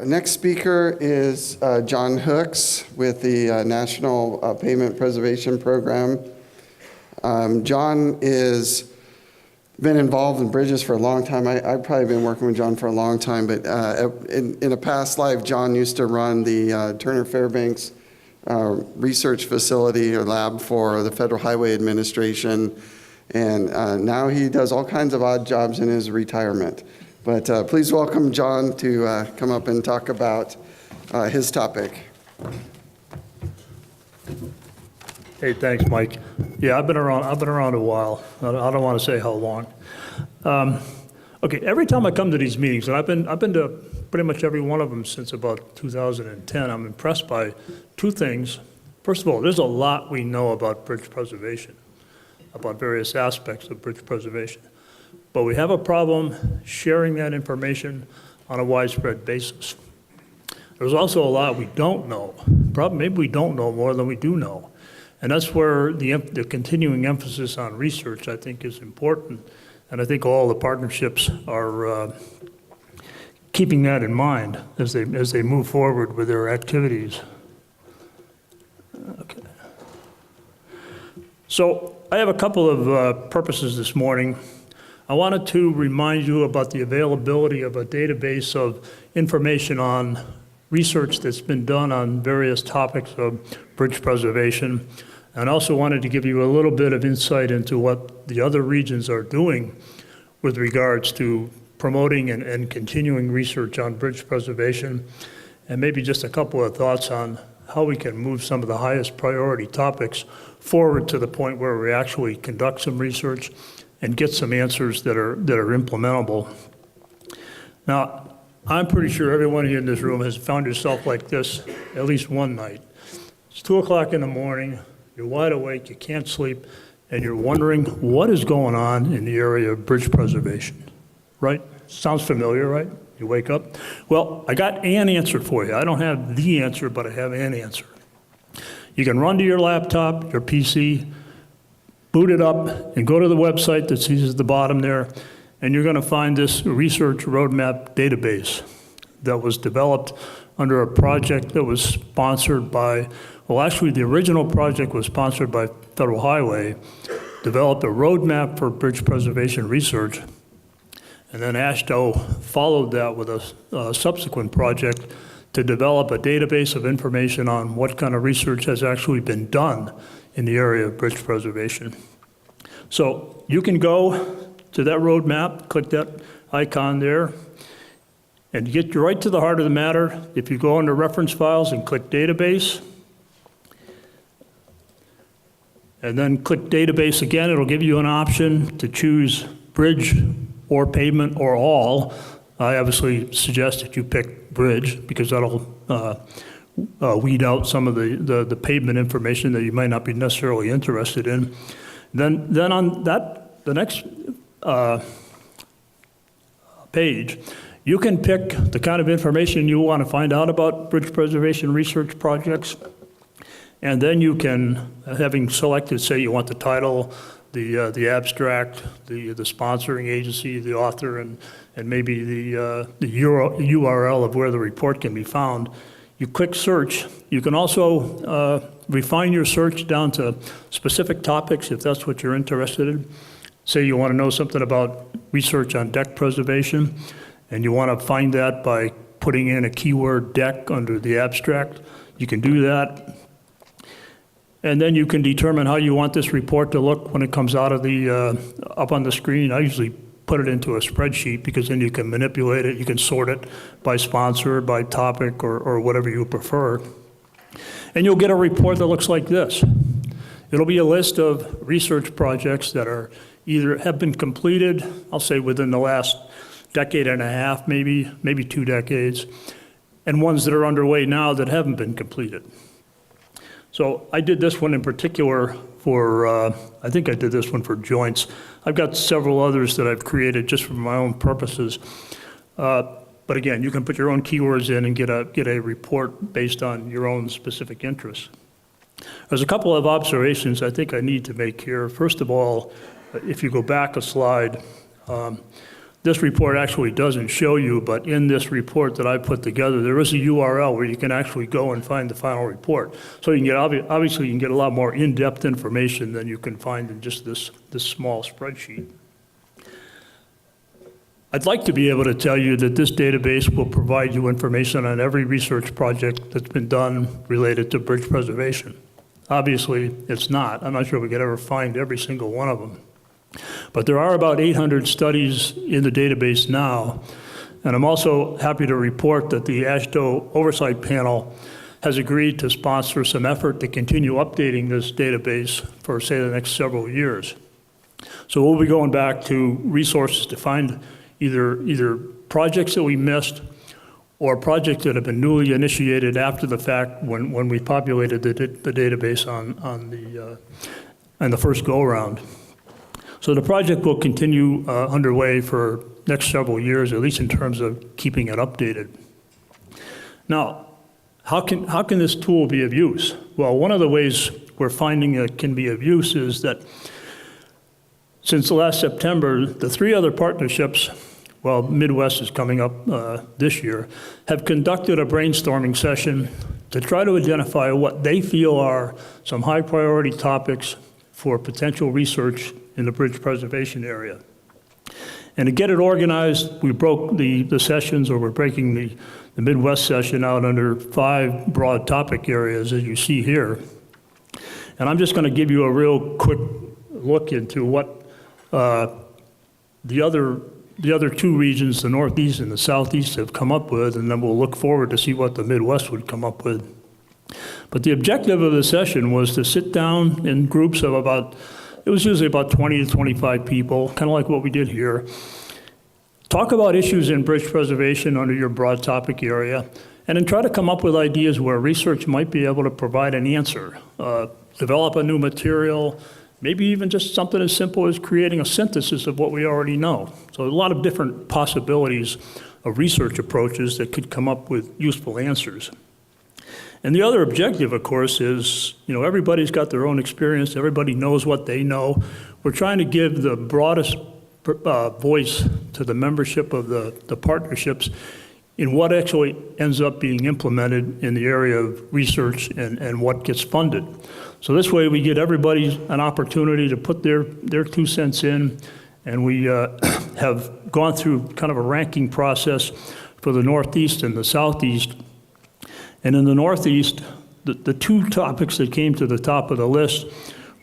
Next speaker is John Hooks with the National Pavement Preservation Program. John is been involved in bridges for a long time. I've probably been working with John for a long time, but in a past life, John used to run the Turner Fairbanks research facility or lab for the Federal Highway Administration, and now he does all kinds of odd jobs in his retirement. But please welcome John to come up and talk about his topic. Hey, thanks, Mike. Yeah, I've been around a while. I don't want to say how long. Okay, every time I come to these meetings, and I've been to pretty much every one of them since about 2010, I'm impressed by two things. First of all, there's a lot we know about bridge preservation, about various aspects of bridge preservation. But we have a problem sharing that information on a widespread basis. There's also a lot we don't know. Maybe we don't know more than we do know. And that's where the continuing emphasis on research, I think, is important. And I think all the partnerships are keeping that in mind as they move forward with their activities. Okay. So I have a couple of purposes this morning. I wanted to remind you about the availability of a database of information on research that's been done on various topics of bridge preservation, and also wanted to give you a little bit of insight into what the other regions are doing with regards to promoting and continuing research on bridge preservation, and maybe just a couple of thoughts on how we can move some of the highest priority topics forward to the point where we actually conduct some research and get some answers that are implementable. Now, I'm pretty sure everyone here in this room has found yourself like this at least one night. It's 2 o'clock in the morning, you're wide awake, you can't sleep, and you're wondering what is going on in the area of bridge preservation, right? Sounds familiar, right? You wake up. Well, I got an answer for you. I don't have the answer, but I have an answer. You can run to your laptop, your PC, boot it up, and go to the website that sees at the bottom there, and you're going to find this research roadmap database that was developed under a project that was sponsored by, well, actually the original project was sponsored by Federal Highway, developed a roadmap for bridge preservation research, and then AASHTO followed that with a subsequent project to develop a database of information on what kind of research has actually been done in the area of bridge preservation. So you can go to that roadmap, click that icon there, and get right to the heart of the matter. If you go under reference files and click database, and then click database again, it'll give you an option to choose bridge or pavement or all. I obviously suggest that you pick bridge because that'll weed out some of the pavement information that you might not be necessarily interested in. Then on that, the next page, you can pick the kind of information you want to find out about bridge preservation research projects. And then you can, having selected, say you want the title, the abstract, the sponsoring agency, the author, and maybe the URL of where the report can be found, you click search. You can also refine your search down to specific topics if that's what you're interested in. Say you want to know something about research on deck preservation, and you want to find that by putting in a keyword deck under the abstract. You can do that. And then you can determine how you want this report to look when it comes out of the, up on the screen. I usually put it into a spreadsheet because then you can manipulate it. You can sort it by sponsor, by topic, or whatever you prefer. And you'll get a report that looks like this. It'll be a list of research projects that are either have been completed, I'll say within the last decade and a half, maybe 2 decades, and ones that are underway now that haven't been completed. So I did this one in particular for, I think I did this one for joints. I've got several others that I've created just for my own purposes. But again, you can put your own keywords in and get a report based on your own specific interests. There's a couple of observations I think I need to make here. First of all, if you go back a slide, this report actually doesn't show you, but in this report that I put together, there is a URL where you can actually go and find the final report. So you can get, obviously, you can get a lot more in-depth information than you can find in just this small spreadsheet. I'd like to be able to tell you that this database will provide you information on every research project that's been done related to bridge preservation. Obviously, it's not. I'm not sure we could ever find every single one of them. But there are about 800 studies in the database now, and I'm also happy to report that the AASHTO Oversight Panel has agreed to sponsor some effort to continue updating this database for, say, the next several years. So we'll be going back to resources to find either projects that we missed or projects that have been newly initiated after the fact when we populated the database on the first go-around. So the project will continue underway for next several years, at least in terms of keeping it updated. Now, how can this tool be of use? Well, one of the ways we're finding it can be of use is that since last September, the 3 other partnerships, well, Midwest is coming up this year, have conducted a brainstorming session to try to identify what they feel are some high priority topics for potential research in the bridge preservation area. And to get it organized, we broke the sessions, or we're breaking the Midwest session out under 5 broad topic areas, as you see here. And I'm just going to give you a real quick look into what the other 2 regions, the Northeast and the Southeast, have come up with, and then we'll look forward to see what the Midwest would come up with. But the objective of the session was to sit down in groups of it was usually about 20 to 25 people, kind of like what we did here. Talk about issues in bridge preservation under your broad topic area, and then try to come up with ideas where research might be able to provide an answer. Develop a new material, maybe even just something as simple as creating a synthesis of what we already know. So a lot of different possibilities of research approaches that could come up with useful answers. And the other objective, of course, is, everybody's got their own experience, everybody knows what they know. We're trying to give the broadest voice to the membership of the partnerships in what actually ends up being implemented in the area of research and what gets funded. So this way we get everybody an opportunity to put their 2 cents in, and we have gone through kind of a ranking process for the Northeast and the Southeast. And in the Northeast, the 2 topics that came to the top of the list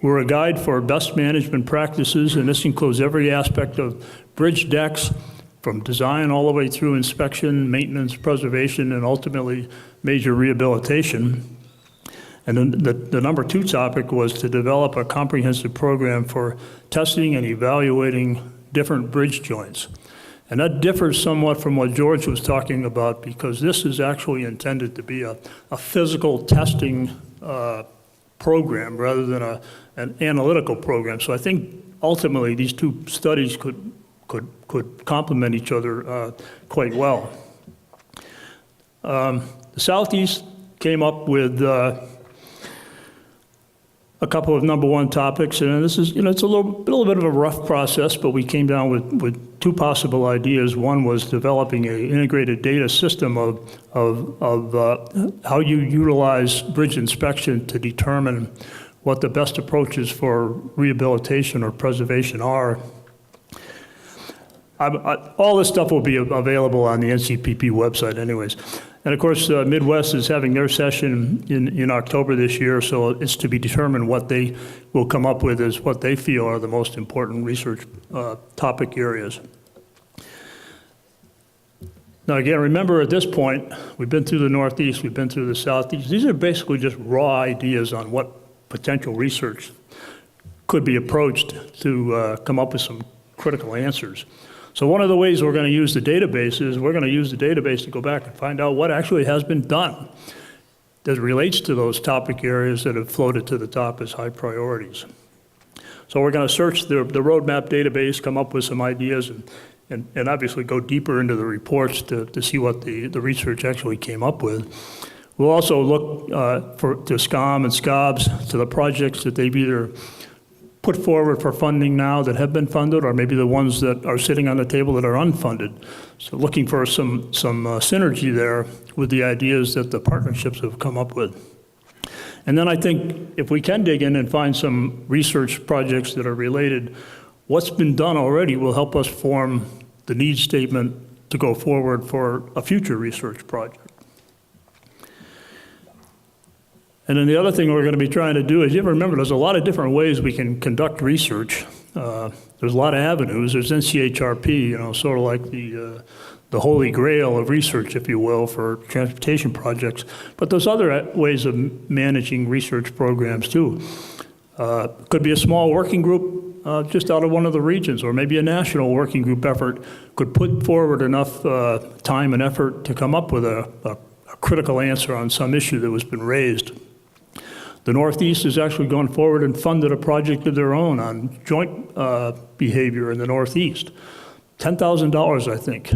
were a guide for best management practices, and this includes every aspect of bridge decks, from design all the way through inspection, maintenance, preservation, and ultimately major rehabilitation. And then the number 2 topic was to develop a comprehensive program for testing and evaluating different bridge joints. And that differs somewhat from what George was talking about, because this is actually intended to be a physical testing program rather than an analytical program. So I think ultimately these 2 studies could complement each other quite well. The Southeast came up with a couple of number 1 topics, and this is, it's a little bit of a rough process, but we came down with 2 possible ideas. One was developing an integrated data system of how you utilize bridge inspection to determine what the best approaches for rehabilitation or preservation are. All this stuff will be available on the NCPP website anyways. And of course, Midwest is having their session in October this year, so it's to be determined what they will come up with as what they feel are the most important research topic areas. Now again, remember at this point, we've been through the Northeast, we've been through the Southeast. These are basically just raw ideas on what potential research could be approached to come up with some critical answers. So one of the ways we're going to use the database is we're going to use the database to go back and find out what actually has been done that relates to those topic areas that have floated to the top as high priorities. So we're going to search the roadmap database, come up with some ideas, and obviously go deeper into the reports to see what the research actually came up with. We'll also look to SCOM and SCOBs, to the projects that they've either put forward for funding now that have been funded, or maybe the ones that are sitting on the table that are unfunded. So looking for some synergy there with the ideas that the partnerships have come up with. And then I think if we can dig in and find some research projects that are related, what's been done already will help us form the needs statement to go forward for a future research project. And then the other thing we're going to be trying to do is, you remember, there's a lot of different ways we can conduct research. There's a lot of avenues. There's NCHRP, sort of like the holy grail of research, if you will, for transportation projects. But there's other ways of managing research programs too. Could be a small working group just out of one of the regions, or maybe a national working group effort could put forward enough time and effort to come up with a critical answer on some issue that has been raised. The Northeast has actually gone forward and funded a project of their own on joint behavior in the Northeast. $10,000, I think.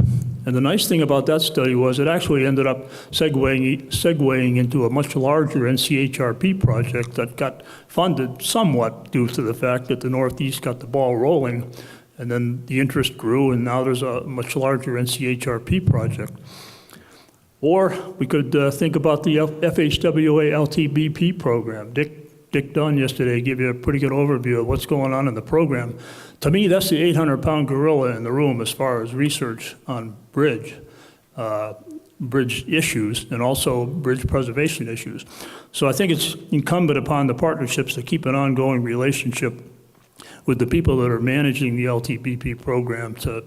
And the nice thing about that study was it actually ended up segueing into a much larger NCHRP project that got funded somewhat due to the fact that the Northeast got the ball rolling, and then the interest grew, and now there's a much larger NCHRP project. Or we could think about the FHWA LTBP program. Dick Dunn yesterday gave you a pretty good overview of what's going on in the program. To me, that's the 800-pound gorilla in the room as far as research on bridge issues, and also bridge preservation issues. So I think it's incumbent upon the partnerships to keep an ongoing relationship with the people that are managing the LTBP program to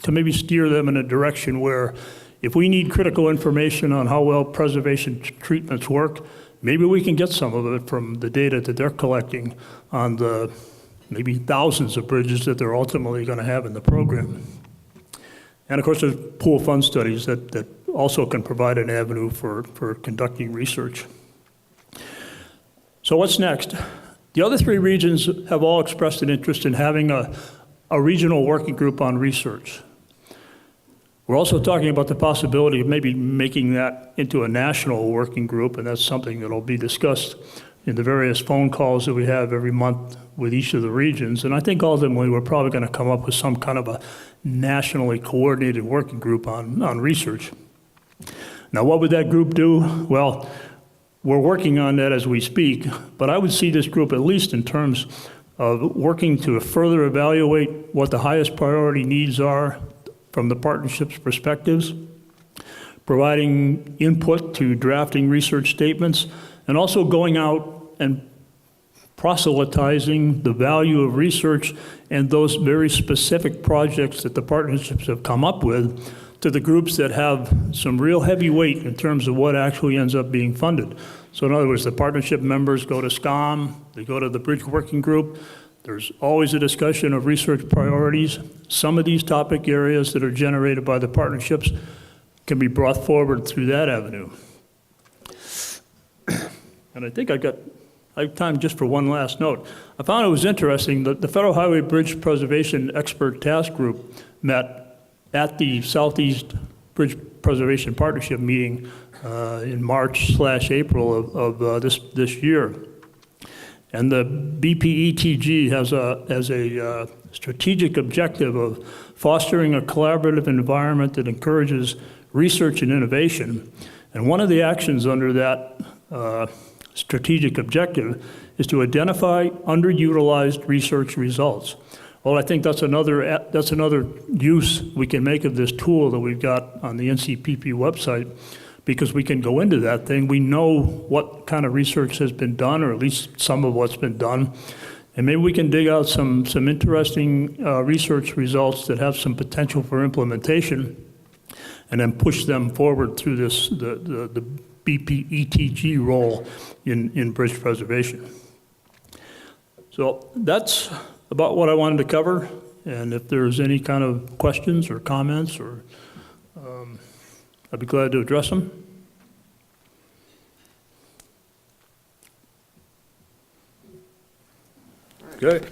maybe steer them in a direction where, if we need critical information on how well preservation treatments work, maybe we can get some of it from the data that they're collecting on the maybe thousands of bridges that they're ultimately going to have in the program. And of course, there's pool fund studies that also can provide an avenue for conducting research. So what's next? The other three regions have all expressed an interest in having a regional working group on research. We're also talking about the possibility of maybe making that into a national working group, and that's something that will be discussed in the various phone calls that we have every month with each of the regions. And I think ultimately we're probably going to come up with some kind of a nationally coordinated working group on research. Now, what would that group do? Well, we're working on that as we speak, but I would see this group, at least in terms of working to further evaluate what the highest priority needs are from the partnership's perspectives, providing input to drafting research statements, and also going out and proselytizing the value of research and those very specific projects that the partnerships have come up with to the groups that have some real heavy weight in terms of what actually ends up being funded. So in other words, the partnership members go to SCOM, they go to the Bridge Working Group. There's always a discussion of research priorities. Some of these topic areas that are generated by the partnerships can be brought forward through that avenue. And I think I have time just for one last note. I found it was interesting that the Federal Highway Bridge Preservation Expert Task Group met at the Southeast Bridge Preservation Partnership meeting in March/April of this year. And the BPETG has a strategic objective of fostering a collaborative environment that encourages research and innovation. And one of the actions under that strategic objective is to identify underutilized research results. Well, I think that's another use we can make of this tool that we've got on the NCPP website, because we can go into that thing. We know what kind of research has been done, or at least some of what's been done, and maybe we can dig out some interesting research results that have some potential for implementation, and then push them forward through the BPETG role in bridge preservation. So that's about what I wanted to cover, and if there's any kind of questions or comments, or I'd be glad to address them. Good.